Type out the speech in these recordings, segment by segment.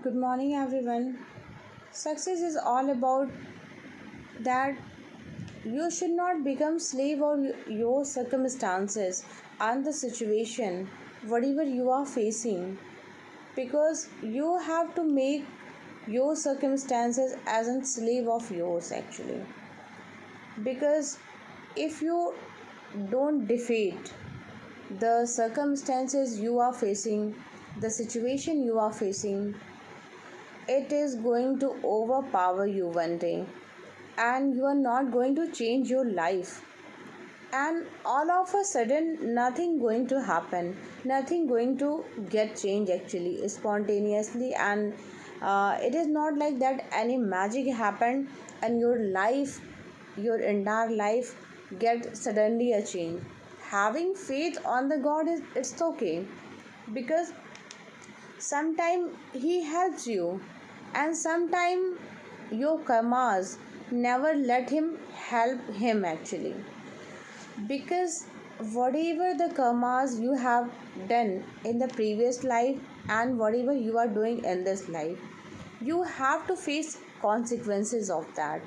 Good morning, everyone. Success is all about that you should not become slave of your circumstances and the situation, whatever you are facing, because you have to make your circumstances as a slave of yours actually. Because if you don't defeat the circumstances you are facing, the situation you are facing, it is going to overpower you one day and you are not going to change your life, and all of a sudden nothing going to happen, nothing going to get changed actually spontaneously, and it is not like that any magic happened and your life, your entire life get suddenly a change. Having faith on the god is it's okay, because sometime he helps you and sometime your karmas never let him help him actually, because whatever the karmas you have done in the previous life and whatever you are doing in this life, you have to face consequences of that.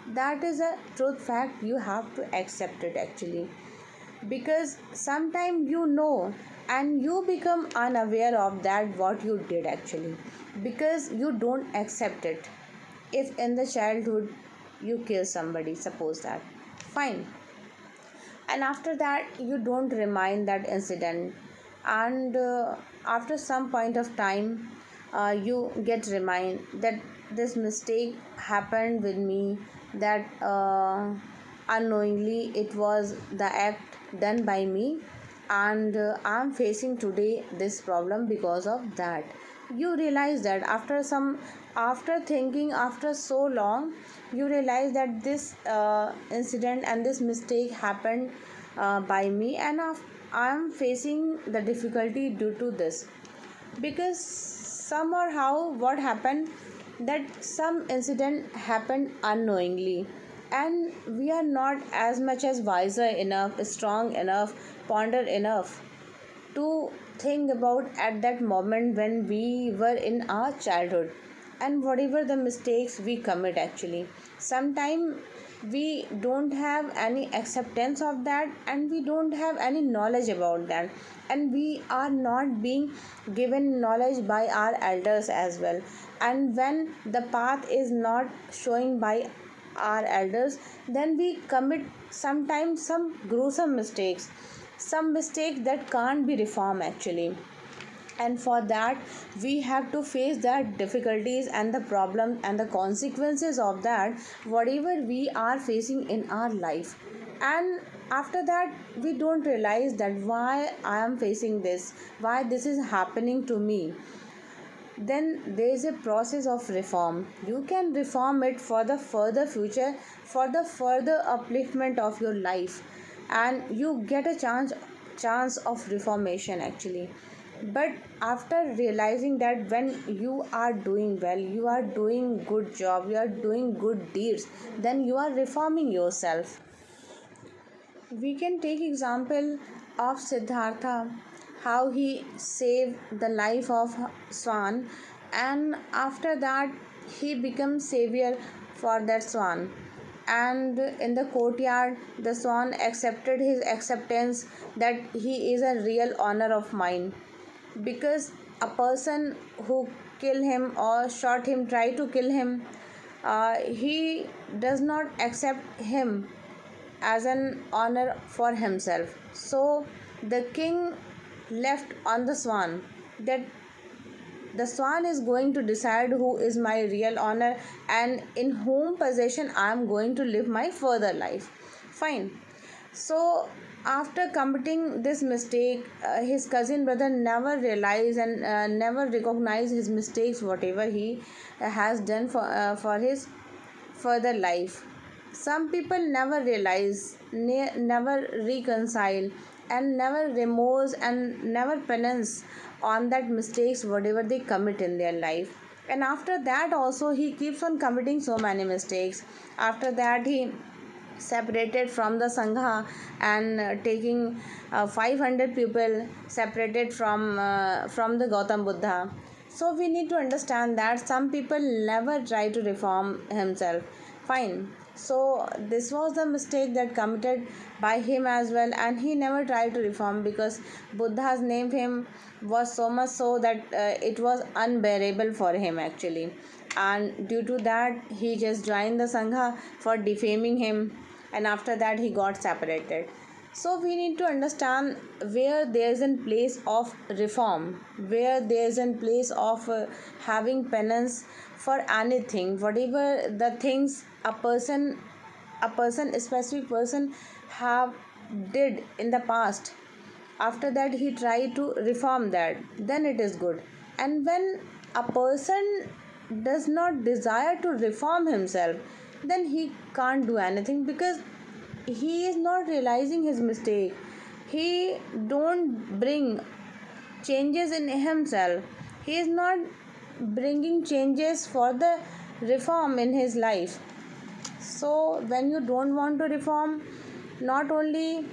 That is a truth fact, you have to accept it actually, because sometimes you know and you become unaware of that what you did actually, because you don't accept it. If in the childhood you kill somebody, suppose that, fine, and after that you don't remind that incident, and after some point of time you get remind that this mistake happened with me, that unknowingly it was the act done by me, and I'm facing today this problem because of that. You realize that after some, after thinking after so long, you realize that this incident and this mistake happened by me, and I'm facing the difficulty due to this, because somehow what happened, that some incident happened unknowingly, and we are not as much as wiser enough, strong enough, ponder enough to think about at that moment when we were in our childhood, and whatever the mistakes we commit actually, sometimes we don't have any acceptance of that and we don't have any knowledge about that, and we are not being given knowledge by our elders as well, and when the path is not showing by our elders, then we commit sometimes some gruesome mistakes, some mistakes that can't be reformed actually, and for that we have to face that difficulties and the problem and the consequences of that whatever we are facing in our life. And after that we don't realize that why I am facing this, why this is happening to me. Then there is a process of reform, you can reform it for the further future, for the further upliftment of your life, and you get a chance of reformation actually. But after realizing that when you are doing well, you are doing good job, you are doing good deeds, then you are reforming yourself. We can take example of Siddhartha, how he saved the life of swan, and after that he becomes savior for that swan. And in the courtyard, the swan accepted his acceptance that he is a real honor of mine, because a person who kill him or shot him, try to kill him, he does not accept him as an honor for himself. So the king left on the swan that the swan is going to decide who is my real honor and in whom possession I am going to live my further life. Fine. So after committing this mistake, his cousin brother never realized and never recognized his mistakes, whatever he has done for his further life. Some people never realize, never reconcile, and never remorse and never penance on that mistakes whatever they commit in their life. And after that also he keeps on committing so many mistakes. After that he separated from the sangha and taking 500 people separated from the Gautam Buddha. So we need to understand that some people never try to reform himself. Fine. So this was the mistake that committed by him as well, and he never tried to reform because Buddha's name him was so much so that it was unbearable for him actually, and due to that he just joined the Sangha for defaming him, and after that he got separated. So we need to understand where there is a place of reform, where there is a place of having penance for anything, whatever the things a specific person have did in the past. After that he tried to reform that, then it is good. And when a person does not desire to reform himself, then he can't do anything because he is not realizing his mistake. He don't bring changes in himself. He is not bringing changes for the reform in his life. So when you don't want to reform, not only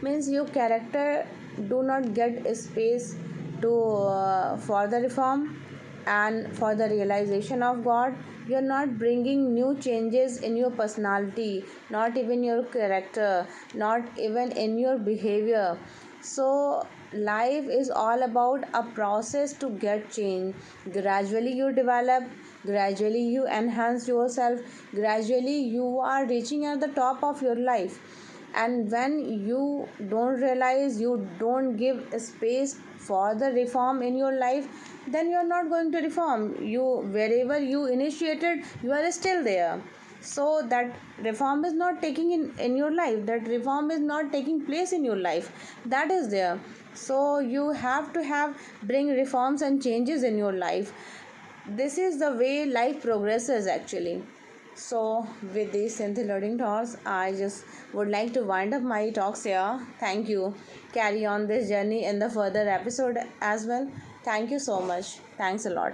means your character do not get a space to for the reform and for the realization of God. You're not bringing new changes in your personality, not even your character, not even in your behavior. So life is all about a process to get change. Gradually you develop, gradually you enhance yourself, gradually you are reaching at the top of your life. And when you don't realize, you don't give space for the reform in your life, then you are not going to reform. You, wherever you initiated, you are still there. So that reform is not taking in your life, that reform is not taking place in your life, that is there. So you have to have bring reforms and changes in your life. This is the way life progresses actually. So, with these scintillating thoughts, I just would like to wind up my talks here. Thank you. Carry on this journey in the further episode as well. Thank you so much. Thanks a lot.